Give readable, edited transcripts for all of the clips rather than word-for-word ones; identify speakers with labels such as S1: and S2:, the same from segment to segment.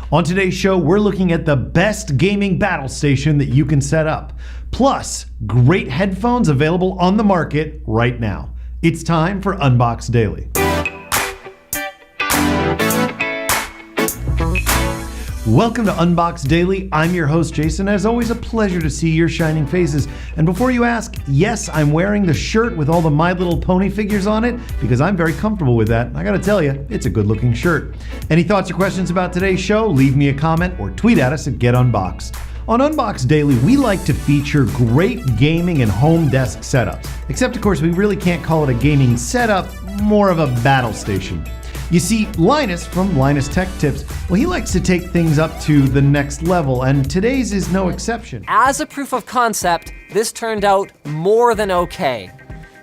S1: On today's show, we're looking at the best gaming battle station that you can set up. Plus, great headphones available on the market right now. It's time for Unboxed Daily. Welcome to Unboxed Daily. I'm your host, Jason. As always, a pleasure to see your shining faces. And before you ask, yes, I'm wearing the shirt with all the My Little Pony figures on it because I'm very comfortable with that. I gotta tell you, it's a good-looking shirt. Any thoughts or questions about today's show? Leave me a comment or tweet at us at GetUnboxed. On Unboxed Daily, we like to feature great gaming and home desk setups. Except, of course, we really can't call it a gaming setup, more of a battle station. You see, Linus from Linus Tech Tips, well, he likes to take things up to the next level, and today's is no exception.
S2: As a proof of concept, this turned out more than okay.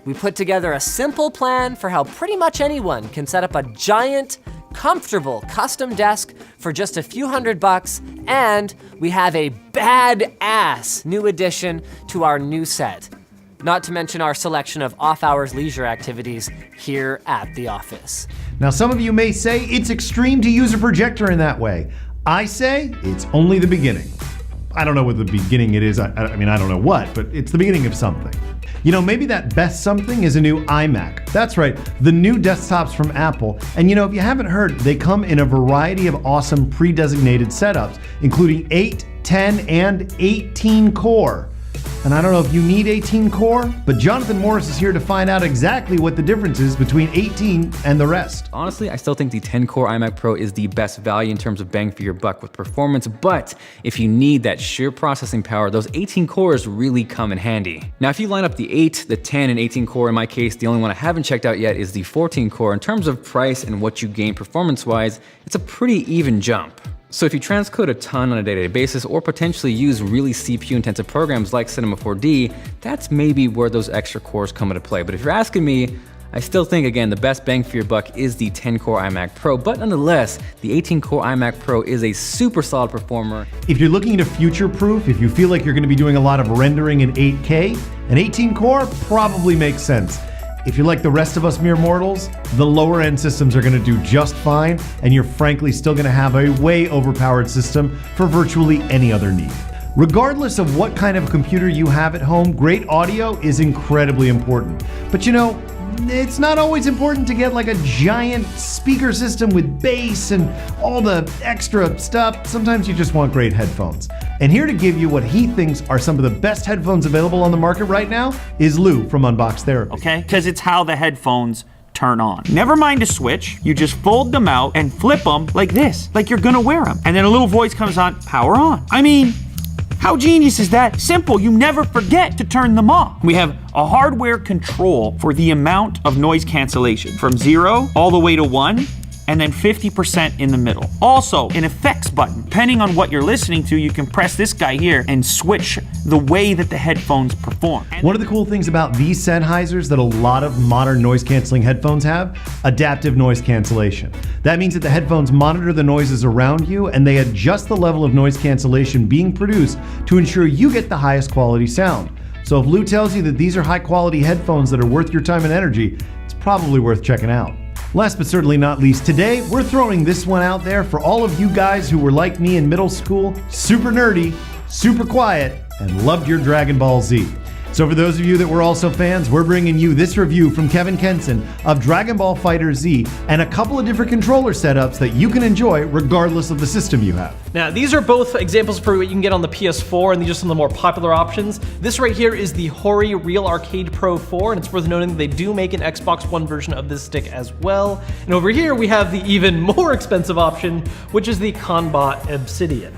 S2: We put together a simple plan for how pretty much anyone can set up a giant, comfortable custom desk for just a few $100, and we have a badass new addition to our new set. Not to mention our selection of off-hours leisure activities here at the office.
S1: Now, some of you may say it's extreme to use a projector in that way. I say it's only the beginning. I don't know what the beginning it is. I mean, I don't know what, but it's the beginning of something. You know, maybe that best something is a new iMac. That's right, the new desktops from Apple. And you know, if you haven't heard, they come in a variety of awesome pre-designated setups, including 8, 10, and 18 core. And I don't know if you need 18 core, but Jonathan Morris is here to find out exactly what the difference is between 18 and the rest.
S3: Honestly, I still think the 10-core iMac Pro is the best value in terms of bang for your buck with performance, but if you need that sheer processing power, those 18 cores really come in handy. Now, if you line up the 8, the 10, and 18 core, in my case, the only one I haven't checked out yet is the 14 core. In terms of price and what you gain performance-wise, it's a pretty even jump. So if you transcode a ton on a day-to-day basis or potentially use really CPU-intensive programs like Cinema 4D, that's maybe where those extra cores come into play. But if you're asking me, I still think, again, the best bang for your buck is the 10-core iMac Pro, but nonetheless, the 18-core iMac Pro is a super solid performer.
S1: If you're looking to future-proof, if you feel like you're gonna be doing a lot of rendering in 8K, an 18-core probably makes sense. If you're like the rest of us mere mortals, the lower end systems are gonna do just fine, and you're frankly still gonna have a way overpowered system for virtually any other need. Regardless of what kind of computer you have at home, great audio is incredibly important. But you know, it's not always important to get like a giant speaker system with bass and all the extra stuff. Sometimes you just want great headphones. And here to give you what he thinks are some of the best headphones available on the market right now is Lou from Unboxed Therapy.
S4: Okay, because it's how the headphones turn on. Never mind a switch, you just fold them out and flip them like this, like you're gonna wear them. And then a little voice comes on, power on. I mean, how genius is that? Simple, you never forget to turn them off. We have a hardware control for the amount of noise cancellation from 0 all the way to 1, and then 50% in the middle. Also, an effects button. Depending on what you're listening to, you can press this guy here and switch the way that the headphones perform.
S1: One of the cool things about these Sennheisers that a lot of modern noise canceling headphones have, adaptive noise cancellation. That means that the headphones monitor the noises around you and they adjust the level of noise cancellation being produced to ensure you get the highest quality sound. So if Lou tells you that these are high quality headphones that are worth your time and energy, it's probably worth checking out. Last but certainly not least, today we're throwing this one out there for all of you guys who were like me in middle school, super nerdy, super quiet, and loved your Dragon Ball Z. So for those of you that were also fans, we're bringing you this review from Kevin Kenson of Dragon Ball FighterZ and a couple of different controller setups that you can enjoy regardless of the system you have.
S5: Now, these are both examples for what you can get on the PS4, and these are some of the more popular options. This right here is the Hori Real Arcade Pro 4, and it's worth noting that they do make an Xbox One version of this stick as well. And over here, we have the even more expensive option, which is the Conbot Obsidian.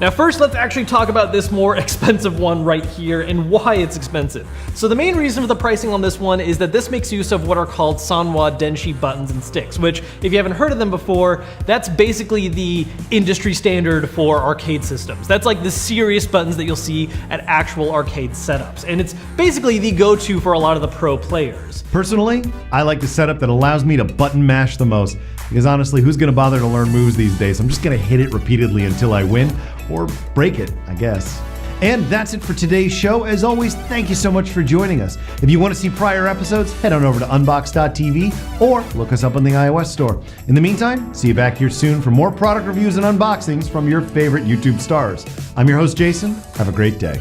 S5: Now first, let's actually talk about this more expensive one right here and why it's expensive. So the main reason for the pricing on this one is that this makes use of what are called Sanwa Denshi buttons and sticks, which, if you haven't heard of them before, that's basically the industry standard for arcade systems. That's like the serious buttons that you'll see at actual arcade setups. And it's basically the go-to for a lot of the pro players.
S1: Personally, I like the setup that allows me to button mash the most, because honestly, who's gonna bother to learn moves these days? I'm just gonna hit it repeatedly until I win, or break it, I guess. And that's it for today's show. As always, thank you so much for joining us. If you want to see prior episodes, head on over to unboxed.tv or look us up on the iOS store. In the meantime, see you back here soon for more product reviews and unboxings from your favorite YouTube stars. I'm your host, Jason. Have a great day.